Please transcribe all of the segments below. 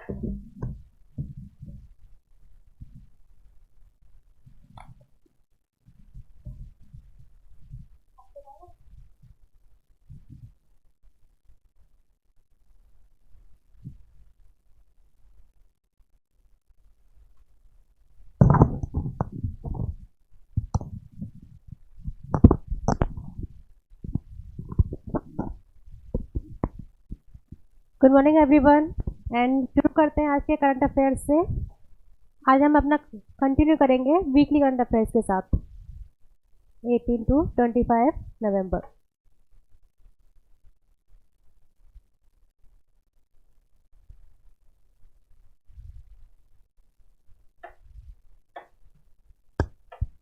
Good morning everyone and शुरू करते हैं आज के करंट अफेयर्स से। आज हम अपना कंटिन्यू करेंगे वीकली करंट अफेयर्स के साथ 18 to 25 नवंबर।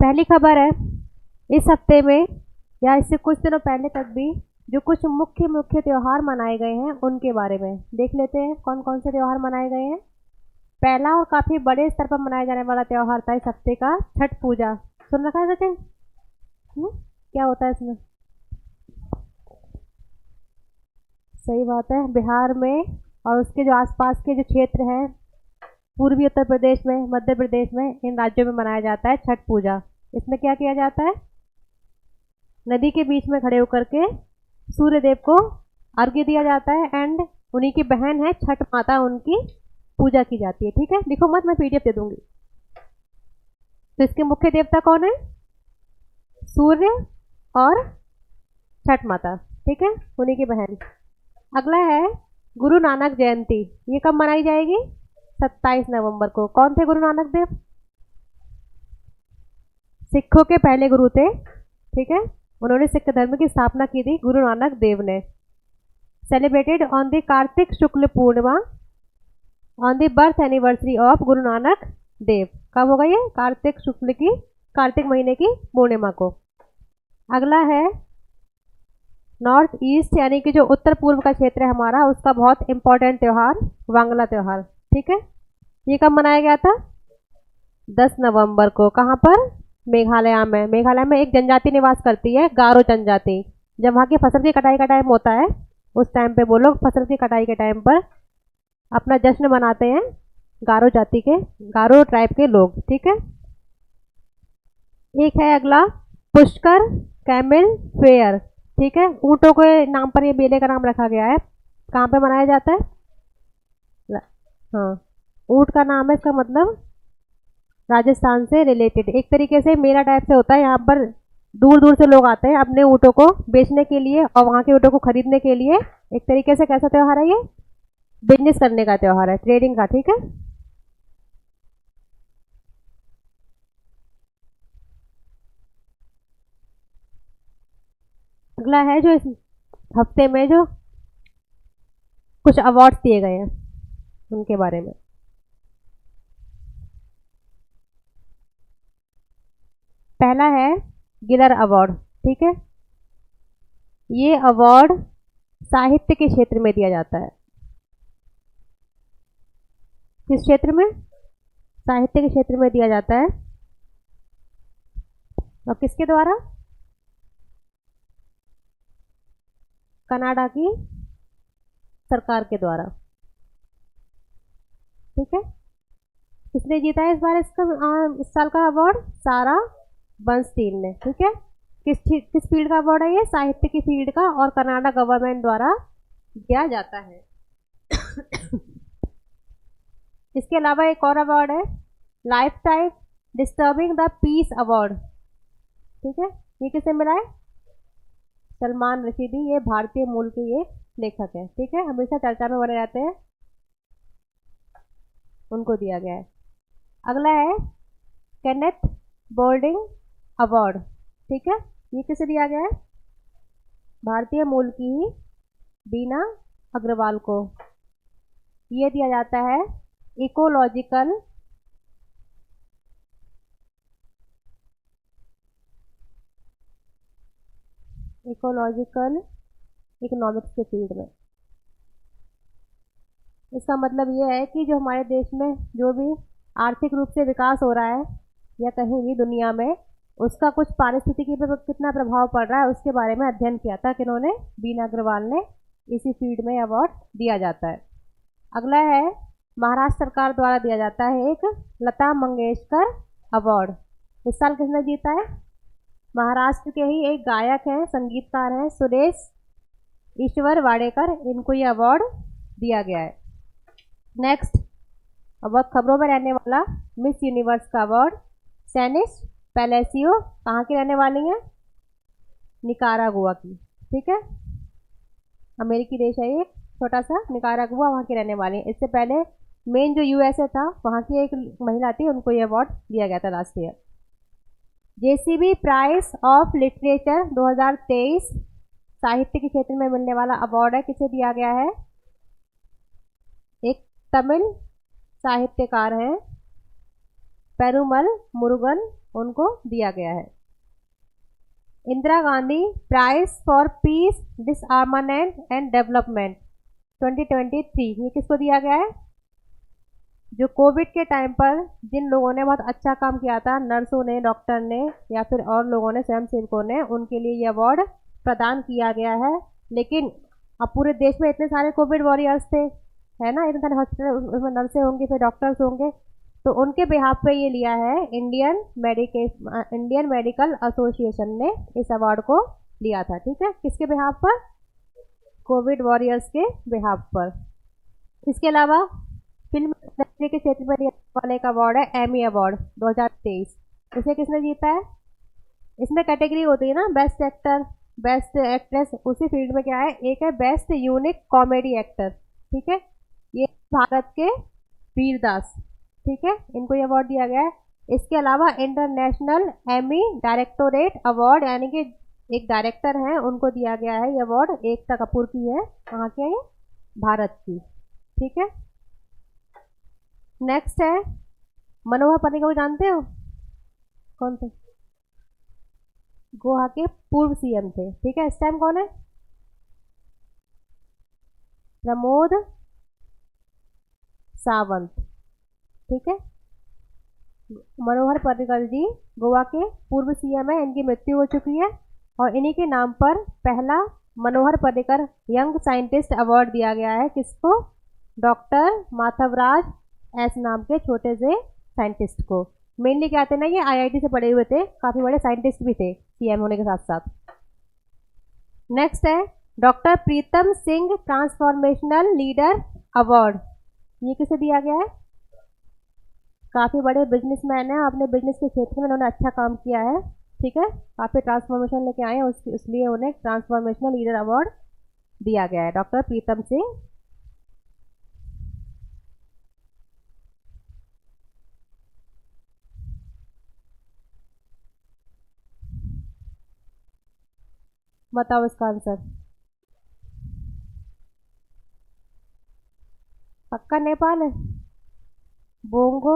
पहली खबर है, इस हफ्ते में या इससे कुछ दिनों पहले तक भी जो कुछ मुख्य मुख्य त्यौहार मनाए गए हैं उनके बारे में देख लेते हैं कौन कौन से त्यौहार मनाए गए हैं। पहला और काफी बड़े स्तर पर मनाया जाने वाला त्यौहार था इस हफ्ते का छठ पूजा। सुन रखा है सचिन? क्या होता है इसमें? सही बात है, बिहार में और उसके जो आसपास के जो क्षेत्र हैं पूर्वी उत्तर प्रदेश में, मध्य प्रदेश में, इन राज्यों में मनाया जाता है छठ पूजा। इसमें क्या किया जाता है? नदी के बीच में खड़े होकर के सूर्य देव को अर्घ्य दिया जाता है एंड उन्हीं की बहन है छठ माता, उनकी पूजा की जाती है। ठीक है, लिखो मत, मैं पीडीएफ दे दूंगी। तो इसके मुख्य देवता कौन है? सूर्य और छठ माता। ठीक है, उन्हीं की बहन। अगला है गुरु नानक जयंती। ये कब मनाई जाएगी? 27 नवंबर को। कौन थे गुरु नानक देव? सिखों के पहले गुरु थे। ठीक है, उन्होंने सिख धर्म की स्थापना की थी गुरु नानक देव ने। Celebrated on the Kartik Shukla Purnima on the birth anniversary of Guru Nanak Dev. कब होगा ये? कार्तिक शुक्ल की, कार्तिक महीने की पूर्णिमा को। अगला है नॉर्थ ईस्ट यानी कि जो उत्तर पूर्व का क्षेत्र है हमारा, उसका बहुत इंपॉर्टेंट त्यौहार वांगला त्यौहार। ठीक है, ये कब मनाया गया था? 10 नवंबर को। कहाँ पर? मेघालय में। मेघालय में एक जनजाति निवास करती है, गारो जनजाति। जब वहाँ की फसल की कटाई का टाइम होता है उस टाइम पे वो लोग फसल की कटाई के टाइम पर अपना जश्न मनाते हैं, गारो जाति के, गारो ट्राइब के लोग। ठीक है, एक है अगला पुष्कर कैमल फेयर। ठीक है, ऊँटों के नाम पर ये मेले का नाम रखा गया है। कहाँ पे मनाया जाता है? हाँ, ऊँट का नाम है, इसका मतलब राजस्थान से रिलेटेड एक तरीके से मेला टाइप से होता है। यहाँ पर दूर दूर से लोग आते हैं अपने ऊँटों को बेचने के लिए और वहाँ के ऊँटों को खरीदने के लिए। एक तरीके से कैसा त्यौहार है ये? बिजनेस करने का त्यौहार है, ट्रेडिंग का। ठीक है, अगला है जो इस हफ्ते में जो कुछ अवार्ड्स दिए गए हैं उनके बारे में। पहला है गिलर अवार्ड। ठीक है, ये अवार्ड साहित्य के क्षेत्र में दिया जाता है। किस क्षेत्र में? साहित्य के क्षेत्र में दिया जाता है। और किसके द्वारा? कनाडा की सरकार के द्वारा। ठीक है, किसने जीता है इस बार इस साल का अवार्ड? सारा बर्नस्टीन ने। ठीक है, किस फील्ड का अवार्ड है ये? साहित्य की फील्ड का, और कनाडा गवर्नमेंट द्वारा दिया जाता है। इसके अलावा एक और अवार्ड है life time disturbing the peace award. ठीक है, ये किसे मिला है? सलमान रशीदी, ये भारतीय मूल के ये लेखक है। ठीक है, हमेशा चर्चा में बने रहते हैं, उनको दिया गया है। अगला है केनेथ बोल्डिंग अवार्ड। ठीक है, ये किसे दिया गया है? भारतीय मूल की बीना अग्रवाल को। ये दिया जाता है इकोलॉजिकल इकोनॉमिक्स के फील्ड में। इसका मतलब ये है कि जो हमारे देश में जो भी आर्थिक रूप से विकास हो रहा है या कहीं भी दुनिया में, उसका कुछ पारिस्थितिकी पर कितना प्रभाव पड़ रहा है उसके बारे में अध्ययन किया था किन्होंने? बीना अग्रवाल ने। इसी फील्ड में अवार्ड दिया जाता है। अगला है महाराष्ट्र सरकार द्वारा दिया जाता है एक लता मंगेशकर अवार्ड। इस साल किसने जीता है? महाराष्ट्र के ही एक गायक हैं, संगीतकार हैं, सुरेश ईश्वर वाडेकर, इनको ये अवार्ड दिया गया है। नेक्स्ट, अब खबरों में रहने वाला मिस यूनिवर्स का अवार्ड सैनिस पैलेसियो कहाँ की रहने वाली हैं? निकारागुआ की। ठीक है, अमेरिकी देश है ये, छोटा सा निकारागुआ, वहाँ की रहने वाली है। इससे पहले मेन जो यूएसए था वहाँ की एक महिला थी, उनको ये अवार्ड दिया गया था last year. JCB prize of literature 2023 साहित्य के क्षेत्र में मिलने वाला अवार्ड है, किसे दिया गया है? एक तमिल साहित्यकार हैं पेरुमल मुरुगन, उनको दिया गया है। Indira Gandhi prize for peace disarmament and development 2023, ये किसको दिया गया है? जो कोविड के टाइम पर जिन लोगों ने बहुत अच्छा काम किया था, नर्सों ने, डॉक्टर ने, या फिर और लोगों ने, स्वयं सेवकों ने, उनके लिए ये अवार्ड प्रदान किया गया है। लेकिन अब पूरे देश में इतने सारे कोविड वॉरियर्स थे, है ना, इतने सारे हॉस्पिटल, उसमें नर्सें होंगी, फिर डॉक्टर्स होंगे, तो उनके बिहाफ पे ये लिया है। इंडियन मेडिकल एसोसिएशन ने इस अवार्ड को लिया था। ठीक है, किसके बिहाफ पर? कोविड वॉरियर्स के बिहाफ पर। इसके अलावा फिल्म इंडस्ट्री के क्षेत्र में दिया वाले का अवार्ड है एमी अवार्ड 2023। इसे किसने जीता है? इसमें कैटेगरी होती है ना, बेस्ट एक्टर, बेस्ट एक्ट्रेस, उसी फील्ड में क्या है, एक है बेस्ट यूनिक कॉमेडी एक्टर। ठीक है, ये भारत के वीरदास, ठीक है, इनको ये अवार्ड दिया गया है। इसके अलावा इंटरनेशनल एमी डायरेक्टोरेट अवार्ड, यानी कि एक डायरेक्टर हैं, उनको दिया गया है ये अवार्ड, एकता कपूर की है, कहाँ की है ये? भारत की। ठीक है, नेक्स्ट है मनोहर पर्रिकर को जानते हो? कौन थे? गोवा के पूर्व सीएम थे। ठीक है, इस टाइम कौन है? प्रमोद सावंत। ठीक है, मनोहर पर्रिकर जी गोवा के पूर्व सीएम है, इनकी मृत्यु हो चुकी है, और इन्हीं के नाम पर पहला Manohar Parrikar young scientist award दिया गया है। किसको? डॉक्टर माधवराज एस नाम के छोटे से साइंटिस्ट को। मेनली क्या थे ना, ये आईआईटी से पढ़े हुए थे, काफी बड़े साइंटिस्ट भी थे सीएम होने के साथ साथ। नेक्स्ट है doctor Pritam Singh transformational leader award, ये किसे दिया गया है? काफी बड़े बिजनेसमैन हैं, अपने बिजनेस के क्षेत्र में उन्होंने अच्छा काम किया है। ठीक है, काफी ट्रांसफॉर्मेशन लेके आए हैं, इसलिए उन्हें ट्रांसफॉर्मेशनल लीडर अवार्ड दिया गया है, डॉक्टर प्रीतम सिंह। बताओ इसका आंसर। पक्का नेपाल है? बोंगो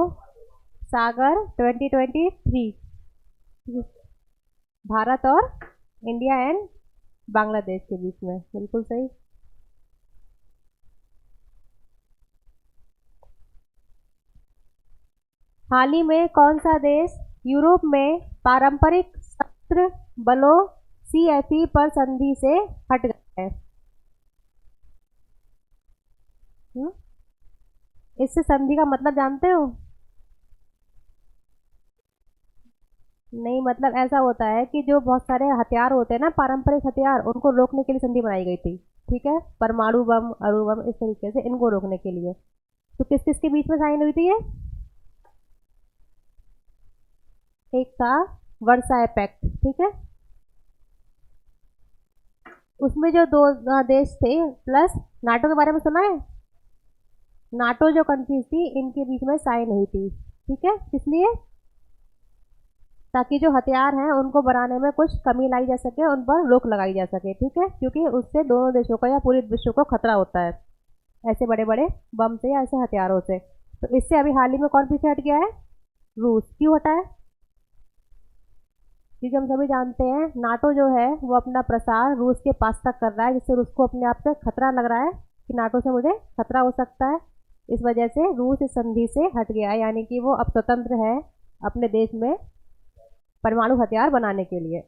सागर 2023, भारत और इंडिया एंड बांग्लादेश के बीच में, बिल्कुल सही। हाल ही में कौन सा देश यूरोप में पारंपरिक शस्त्र बलों सीएफई पर संधि से हट गया है? इससे संधि का मतलब जानते हो? नहीं, मतलब ऐसा होता है कि जो बहुत सारे हथियार होते हैं ना, पारंपरिक हथियार, उनको रोकने के लिए संधि बनाई गई थी। ठीक है, परमाणु बम, अणु बम, इस तरीके से इनको रोकने के लिए। तो किस किस के बीच में साइन हुई थी ये? एक था वर्साई पैक्ट। ठीक है, उसमें जो दो देश थे, प्लस नाटो के बारे में सुना है? नाटो जो कंट्रीज थी, इनके बीच में साइन हुई थी। ठीक है, इसलिए ताकि जो हथियार हैं उनको बनाने में कुछ कमी लाई जा सके, उन पर रोक लगाई जा सके। ठीक है, क्योंकि उससे दोनों देशों का या पूरे विश्व को खतरा होता है, ऐसे बड़े बड़े बम से या ऐसे हथियारों से। तो इससे अभी हाल ही में कौन पीछे हट गया है? रूस। क्यों हटा है? क्योंकि हम सभी जानते हैं नाटो जो है वो अपना प्रसार रूस के पास तक कर रहा है, जिससे रूस को अपने आप से खतरा लग रहा है कि नाटो से मुझे खतरा हो सकता है। इस वजह से रूस इस संधि से हट गया है, यानी कि वो अब स्वतंत्र है अपने देश में परमाणु हथियार बनाने के लिए।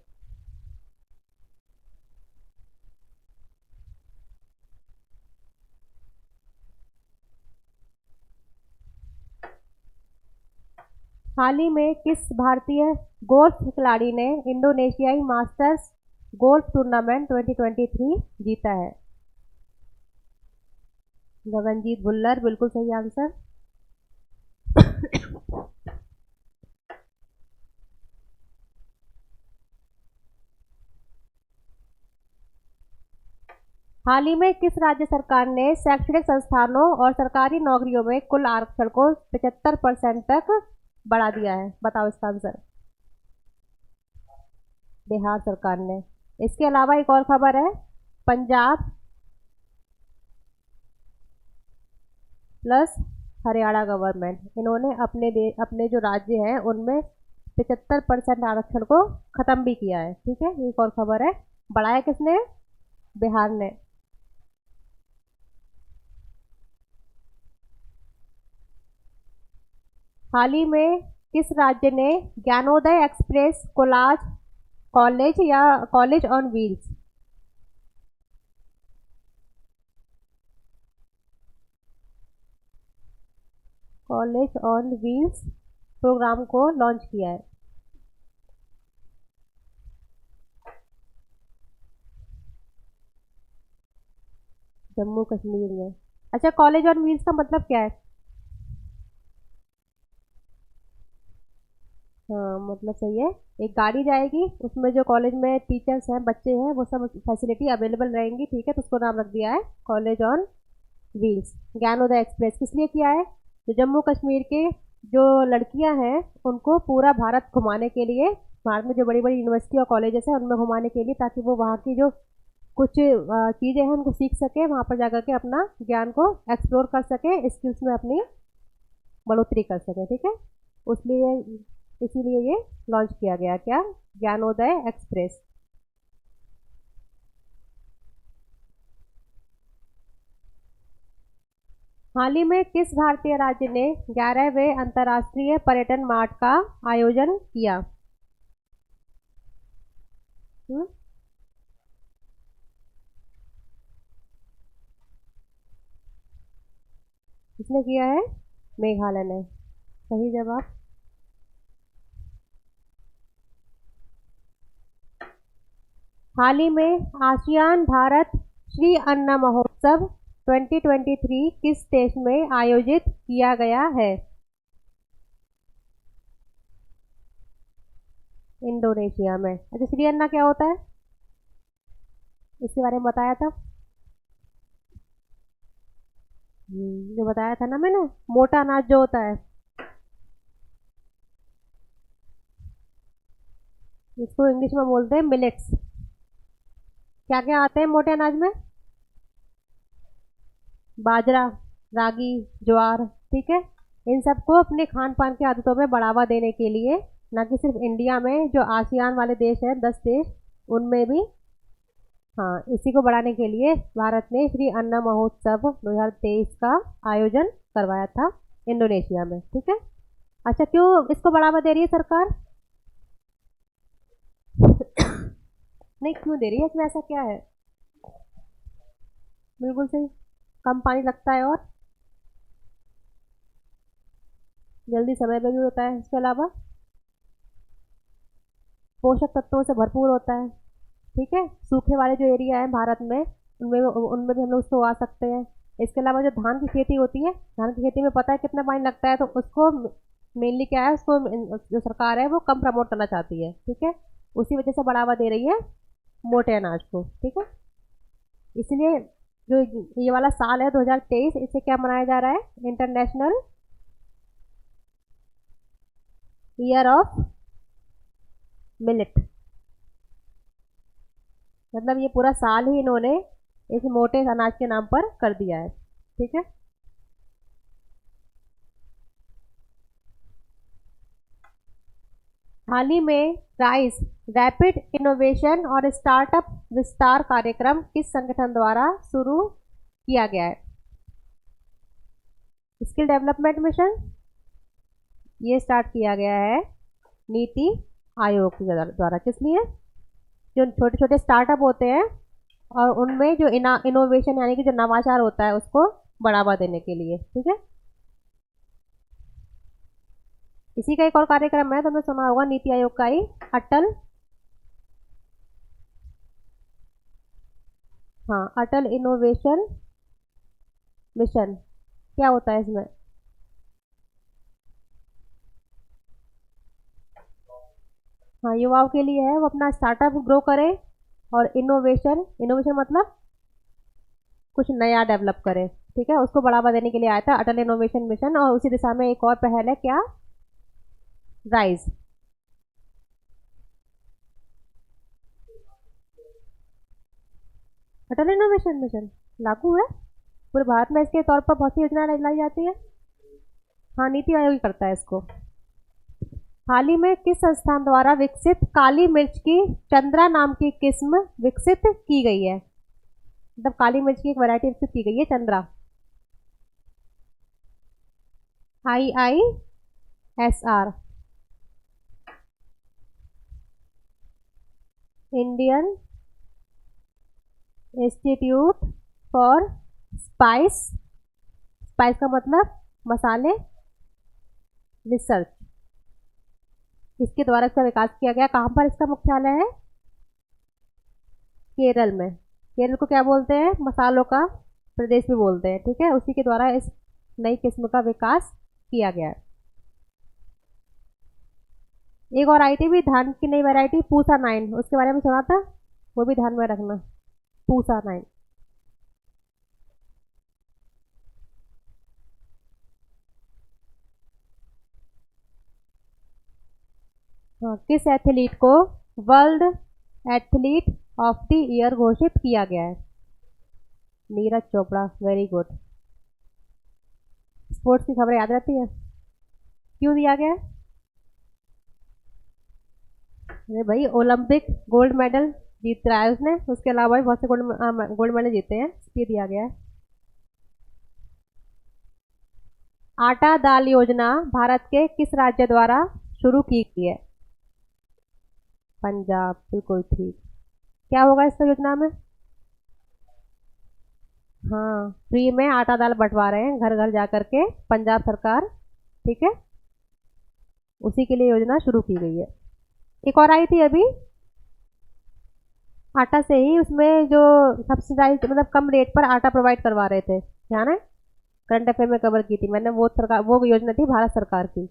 हाल ही में किस भारतीय गोल्फ खिलाड़ी ने इंडोनेशियाई मास्टर्स गोल्फ टूर्नामेंट 2023 जीता है? गगनजीत भुल्लर, बिल्कुल सही आंसर। हाल ही में किस राज्य सरकार ने शैक्षणिक संस्थानों और सरकारी नौकरियों में कुल आरक्षण को 75% तक बढ़ा दिया है? बताओ इसका आंसर। बिहार सरकार ने। इसके अलावा एक और खबर है, पंजाब प्लस हरियाणा गवर्नमेंट, इन्होंने अपने जो राज्य हैं उनमें 75% आरक्षण को खत्म भी किया है। ठीक है, एक और खबर है, बढ़ाया किसने? बिहार ने। हाल ही में किस राज्य ने ज्ञानोदय एक्सप्रेस कोलाज कॉलेज या college on wheels, college on wheels programme को लॉन्च किया है? जम्मू कश्मीर में। अच्छा, कॉलेज ऑन व्हील्स का मतलब क्या है? हाँ, मतलब सही है। एक गाड़ी जाएगी, उसमें जो कॉलेज में टीचर्स हैं, बच्चे हैं, वो सब फैसिलिटी अवेलेबल रहेंगी। ठीक है, तो उसको नाम रख दिया है college on wheels. Gyanodaya express किस लिए किया है? तो जम्मू कश्मीर के जो लड़कियां हैं उनको पूरा भारत घुमाने के लिए, भारत में जो बड़ी बड़ी यूनिवर्सिटी और कॉलेजेस हैं उनमें घुमाने के लिए, ताकि वो वहाँ की जो कुछ चीज़ें हैं उनको सीख सके, वहाँ पर जाकर के अपना ज्ञान को एक्सप्लोर कर सके, स्किल्स में अपनी बढ़ोतरी कर सके। ठीक है, उसलिए इसीलिए ये लॉन्च किया गया, क्या? ज्ञानोदय एक्सप्रेस। हाल ही में किस भारतीय राज्य ने 11वें अंतर्राष्ट्रीय पर्यटन मार्ट का आयोजन किया? हम्म? किसने किया है? मेघालय ने। सही जवाब। हाल ही में आसियान भारत श्री अन्न महोत्सव 2023 किस देश में आयोजित किया गया है? इंडोनेशिया में। अच्छा, श्री अन्ना क्या होता है? इसके बारे में बताया था। जो बताया था ना मैंने, मोटा अनाज जो होता है, इसको इंग्लिश में बोलते हैं मिलेट्स। क्या क्या आते हैं मोटे अनाज में? बाजरा, रागी, ज्वार। ठीक है, इन सबको अपने खान पान की आदतों में बढ़ावा देने के लिए, ना कि सिर्फ इंडिया में, जो आसियान वाले देश हैं 10 देश, उनमें भी, हाँ, इसी को बढ़ाने के लिए भारत ने श्री अन्न महोत्सव 2023 का आयोजन करवाया था इंडोनेशिया में। ठीक है। अच्छा, क्यों इसको बढ़ावा दे रही है सरकार? नहीं, क्यों दे रही है, इसमें ऐसा क्या है? बिल्कुल सही, कम पानी लगता है और जल्दी समय पे भी होता है। इसके अलावा पोषक तत्वों से भरपूर होता है। ठीक है, सूखे वाले जो एरिया है भारत में, उनमें उनमें भी हम लोग उसको उगा सकते हैं। इसके अलावा जो धान की खेती होती है, धान की खेती में पता है कितना पानी लगता है, तो उसको मेनली क्या है, उसको जो सरकार है वो कम प्रमोट करना चाहती है। ठीक है, उसी वजह से बढ़ावा दे रही है मोटे अनाज को। ठीक है, इसलिए जो ये वाला साल है 2023, इसे क्या मनाया जा रहा है? International year of millet. मतलब ये पूरा साल ही इन्होंने इस मोटे अनाज के नाम पर कर दिया है। ठीक है, हाल ही में राइस रैपिड इनोवेशन और स्टार्टअप विस्तार कार्यक्रम किस संगठन द्वारा शुरू किया गया है? स्किल डेवलपमेंट मिशन, ये स्टार्ट किया गया है नीति आयोग के द्वारा। किस लिए? जो छोटे छोटे स्टार्टअप होते हैं और उनमें जो इनोवेशन यानी कि जो नवाचार होता है उसको बढ़ावा देने के लिए। ठीक है, इसी का एक और कार्यक्रम है, तुमने सुना होगा, नीति आयोग का ही, अटल, हाँ, अटल इनोवेशन मिशन। क्या होता है इसमें? हाँ, युवाओं के लिए है, वो अपना स्टार्टअप ग्रो करे और इनोवेशन, इनोवेशन मतलब कुछ नया डेवलप करे, ठीक है, उसको बढ़ावा देने के लिए आया था अटल इनोवेशन मिशन। और उसी दिशा में एक और पहल है, क्या? राइज। अटल इनोवेशन मिशन लागू है पूरे भारत में, इसके तौर पर बहुत सी योजनाएं लाई जाती है। हाँ, नीति आयोग ही करता है इसको। हाल ही में किस संस्थान द्वारा विकसित काली मिर्च की चंद्रा नाम की किस्म विकसित की गई है? मतलब काली मिर्च की एक वैरायटी विकसित की गई है, Chandra. IISR, Indian institute for spice, spice का मतलब मसाले, रिसर्च, इसके द्वारा इसका विकास किया गया। कहाँ पर इसका मुख्यालय है? केरल में। केरल को क्या बोलते हैं? मसालों का प्रदेश भी बोलते हैं, ठीक है, उसी के द्वारा इस नई किस्म का विकास किया गया है। एक और आई थी भी धान की नई वैरायटी, पूसा 9, उसके बारे में सुना था? वो भी ध्यान में रखना, पूसा 9। हाँ, किस एथलीट को world athlete of the year घोषित किया गया है? Neeraj Chopra, very good. Sports की खबरें याद रहती है? क्यों दिया गया है? अरे भाई, ओलंपिक गोल्ड मेडल जीत रहा है उसने, उसके अलावा भी बहुत से गोल्ड मेडल जीते हैं, इसलिए दिया गया है। आटा दाल योजना भारत के किस राज्य द्वारा शुरू की गई है? पंजाब, बिल्कुल ठीक। क्या होगा इस योजना में? हाँ, फ्री में आटा दाल बंटवा रहे हैं घर घर जा करके, पंजाब सरकार, ठीक है, उसी के लिए योजना शुरू की गई है। एक और आई थी अभी, आटा से ही, उसमें जो सब्सिडाइज मतलब कम रेट पर आटा प्रोवाइड करवा रहे थे, ध्यान है? करंट अफेयर में कवर की थी मैंने, वो सरकार, वो योजना थी भारत सरकार की।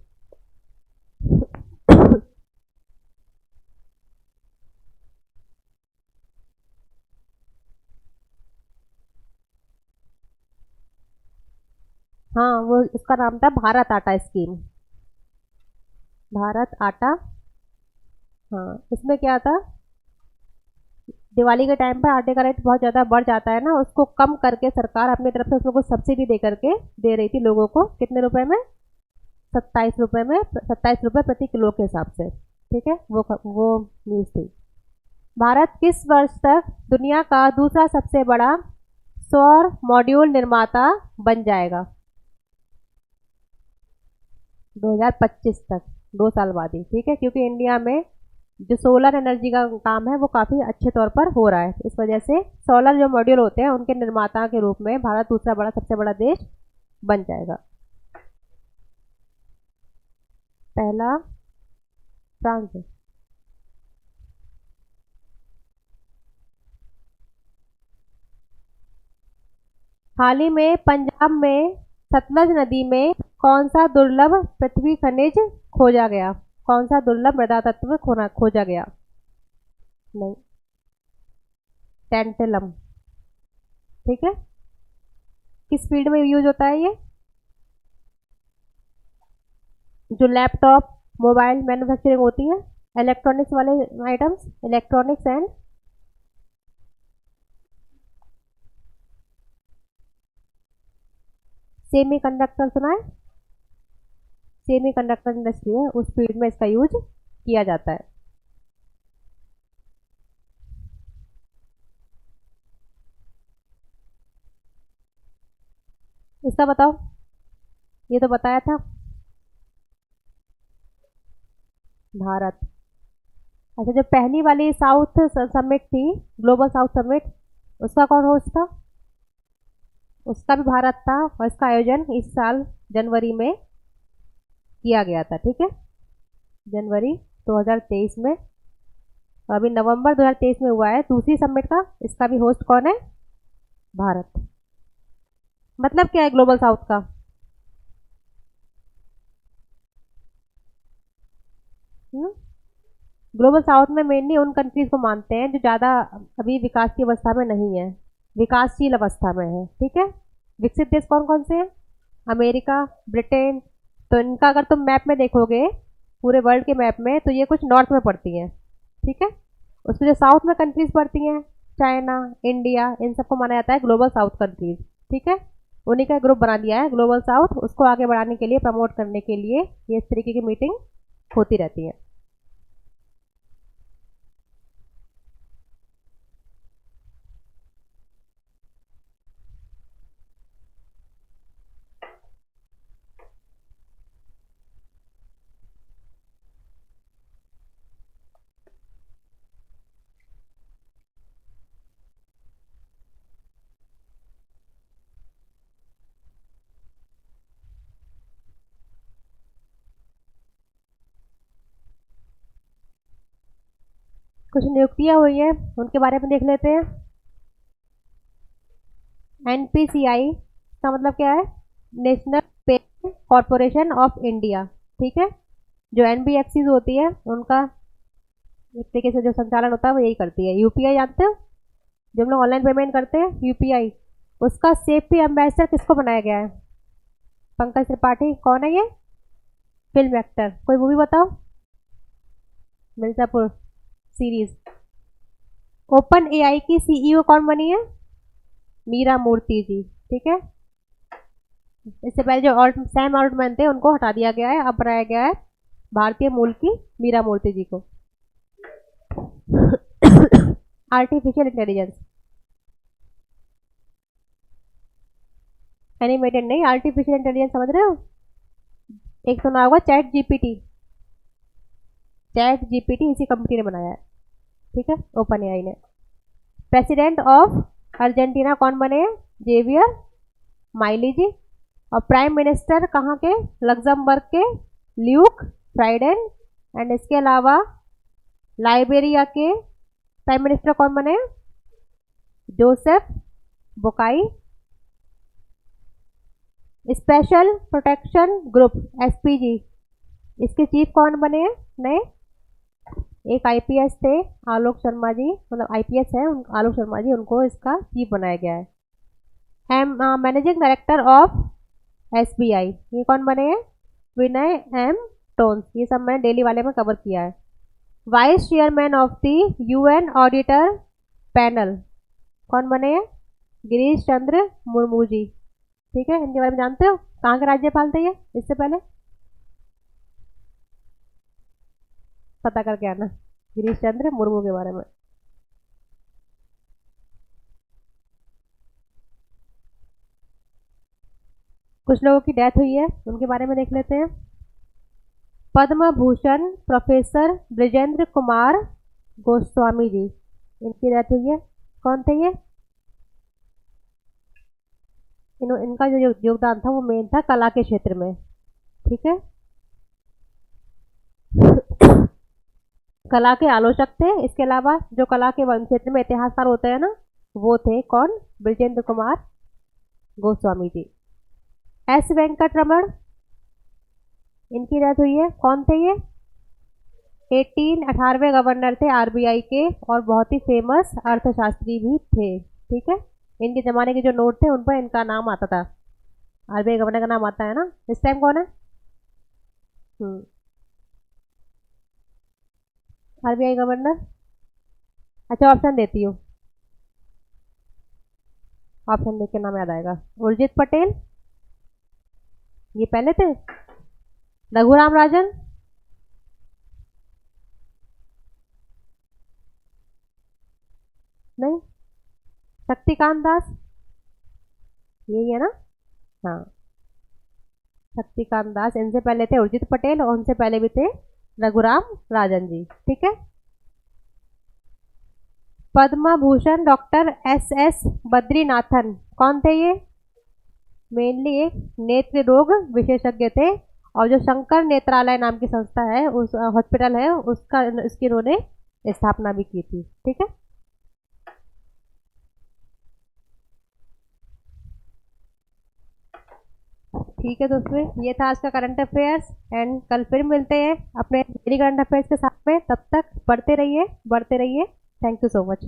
हाँ, वो उसका नाम था भारत आटा स्कीम, भारत आटा। हाँ, इसमें क्या था, दिवाली के टाइम पर आटे का रेट बहुत ज़्यादा बढ़ जाता है ना, उसको कम करके सरकार अपनी तरफ से उसमें कुछ सब्सिडी दे करके दे रही थी लोगों को, कितने रुपए में? 27 रुपए में, 27 रुपए प्रति किलो के हिसाब से, ठीक है, वो न्यूज़ थी। भारत किस वर्ष तक दुनिया का दूसरा सबसे बड़ा सौर मॉड्यूल निर्माता बन जाएगा? 2025 तक, 2 साल बाद ही, ठीक है, क्योंकि इंडिया में जो सोलर एनर्जी का काम है वो काफ़ी अच्छे तौर पर हो रहा है, इस वजह से सोलर जो मॉड्यूल होते हैं उनके निर्माता के रूप में भारत दूसरा बड़ा सबसे बड़ा देश बन जाएगा। पहला फ्रांस है। हाल ही में पंजाब में सतलज नदी में कौन सा दुर्लभ पृथ्वी खनिज खोजा गया? कौन सा दुर्लभ मृदा तत्व खोजा गया? नहीं, टेंटलम, ठीक है। किस फील्ड में यूज होता है ये? जो लैपटॉप, मोबाइल मैन्युफैक्चरिंग होती है, इलेक्ट्रॉनिक्स वाले items, electronics and, semi conductor सुना है? सेमी कंडक्टर इंडस्ट्री है, उस फील्ड में इसका यूज किया जाता है। इसका बताओ, ये तो बताया था, भारत। अच्छा, जो पहली वाली साउथ समिट थी, ग्लोबल साउथ समिट, उसका कौन होस्ट था? उसका भी भारत था, और इसका आयोजन इस साल जनवरी में किया गया था, ठीक है, जनवरी 2023 में। अभी नवंबर 2023 में हुआ है दूसरी समिट का। इसका भी होस्ट कौन है? भारत। मतलब क्या है ग्लोबल साउथ का? ग्लोबल साउथ में मेनली उन कंट्रीज को मानते हैं जो ज़्यादा अभी विकास की अवस्था में नहीं है, विकासशील अवस्था में है, ठीक है। विकसित देश कौन कौन से हैं? America, Britain. तो इनका अगर तुम मैप में देखोगे पूरे वर्ल्ड के मैप में, तो ये कुछ नॉर्थ में पड़ती हैं, ठीक है। उसमें जो साउथ में कंट्रीज पड़ती हैं, चाइना, इंडिया, इन सबको माना जाता है ग्लोबल साउथ कंट्रीज, ठीक है। उन्हीं का ग्रुप बना दिया है ग्लोबल साउथ। उसको आगे बढ़ाने के लिए, प्रमोट करने के लिए ये इस तरीके की मीटिंग होती रहती है। कुछ नियुक्तियां हुई है, उनके बारे में देख लेते हैं। एनपीसीआई का मतलब क्या है? National payment corporation of India, ठीक है। जो एनबीएफसी होती है उनका एक तरीके से जो संचालन होता है वो यही करती है। यूपीआई जानते हो, जो हम लोग ऑनलाइन पेमेंट करते हैं, यूपीआई, उसका सेफ्टी एम्बेसडर किसको बनाया गया है? पंकज त्रिपाठी। कौन है ये? Film actor. कोई मूवी बताओ। मिर्जापुर सीरीज। ओपन एआई की सीईओ कौन बनी है? मीरा मूर्ति जी, ठीक है। इससे पहले जो सैम ऑल्टमैन थे उनको हटा दिया गया है, अब बनाया गया है भारतीय मूल की मीरा मूर्ति जी को। आर्टिफिशियल इंटेलिजेंस, एनिमेटेड नहीं, आर्टिफिशियल इंटेलिजेंस, समझ रहे हो? एक सुना होगा चैट जीपीटी। चैट जीपीटी इसी कंपनी ने बनाया है, ठीक है, ओपन एआई ने। प्रेसिडेंट ऑफ अर्जेंटीना कौन बने हैं? जेवियर माइली जी। और प्राइम मिनिस्टर कहाँ के? लग्जमबर्ग के ल्यूक फ्राइडेन। एंड इसके अलावा लाइबेरिया के प्राइम मिनिस्टर कौन बने? Joseph Boakai. Special protection group SPG, इसके चीफ कौन बने हैं नए? एक आईपीएस थे आलोक शर्मा जी, मतलब आईपीएस है आलोक शर्मा जी, उनको इसका चीफ बनाया गया है। मैनेजिंग डायरेक्टर ऑफ एसबीआई, ये कौन बने हैं? विनय एम टोन्स। ये सब मैंने डेली वाले में कवर किया है। Vice chairman of the UN auditor panel कौन बने हैं? गिरीश चंद्र मुर्मू जी, ठीक है। इनके बारे में जानते हो? कहाँ के राज्यपाल थे ये इससे पहले? पता करके आना गिरीश चंद्र मुर्मू के बारे में। कुछ लोगों की डेथ हुई है, उनके बारे में देख लेते हैं। पद्म भूषण प्रोफेसर ब्रजेंद्र कुमार गोस्वामी जी, इनकी डेथ हुई है। कौन थे ये? इनका जो योगदान था वो मेन था कला के क्षेत्र में, ठीक है। कला के आलोचक थे। इसके अलावा जो कला के क्षेत्र में इतिहासकार होते हैं ना, वो थे कौन? ब्रजेंद्र कुमार गोस्वामी जी। एस वेंकट रमन, इनकी डेथ हुई है। कौन थे ये? 18वें गवर्नर थे आरबीआई के और बहुत ही फेमस अर्थशास्त्री भी थे, ठीक है। इनके जमाने के जो नोट थे उन पर इनका नाम आता था, आरबीआई गवर्नर का नाम आता है ना। इस टाइम कौन है? RBI governor. अच्छा ऑप्शन देती हूँ, ऑप्शन देख के नाम याद आएगा। उर्जित पटेल, ये पहले थे। रघुराम राजन, नहीं। शक्तिकांत दास, यही है ना? हाँ, शक्तिकांत दास। इनसे पहले थे उर्जित पटेल और उनसे पहले भी थे रघुराम राजन जी, ठीक है। Padma Bhushan doctor S S बद्रीनाथन, कौन थे ये? मेनली एक नेत्र रोग विशेषज्ञ थे और जो शंकर नेत्रालय नाम की संस्था है, उस हॉस्पिटल है उसका, इसकी इन्होंने स्थापना भी की थी। ठीक है, ठीक है दोस्तों, ये था आज का करंट अफेयर्स। एंड कल फिर मिलते हैं अपने डेली करंट अफेयर्स के साथ में। तब तक पढ़ते रहिए, बढ़ते रहिए। Thank you so much.